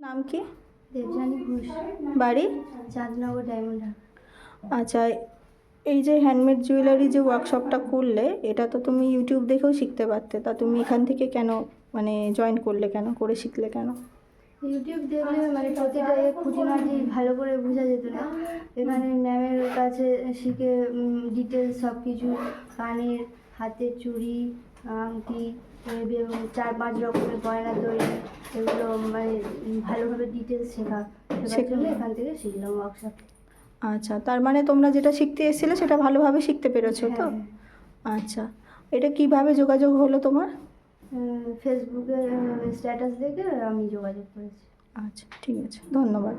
নাম কি? দেবযানী ঘোষ, বাড়ি? চাঁদনগর ডায়মন্ড। আচ্ছা, এই যে হ্যান্ডমেড জুয়েলারি যে ওয়ার্কশপটা করলে, এটা তো তুমি ইউটিউব দেখেও শিখতে পারতে, তা তুমি এখান থেকে কেন মানে জয়েন করলে, কেন করে শিখলে কেন? ইউটিউব দেখলে মানে প্রতিটা খুঁটিনাটি ভালো করে বোঝা যেত না। এখানে ম্যামের কাছে শিখে ডিটেলস সব কিছু, কানের, হাতের চুড়ি, আংটি, 4-5 রকমের গয়না তৈরি, এগুলো মানে ভালোভাবে ডিটেলস শেখার জন্য এখান থেকে শিখলাম ওয়ার্কশপ। আচ্ছা, তার মানে তোমরা যেটা শিখতে এসেছিলে সেটা ভালোভাবে শিখতে পেরেছো তো? হ্যাঁ। আচ্ছা, এটা কিভাবে যোগাযোগ হলো তোমার? ফেসবুকে স্ট্যাটাস দেখে আমি যোগাযোগ করেছি। আচ্ছা, ঠিক আছে, ধন্যবাদ।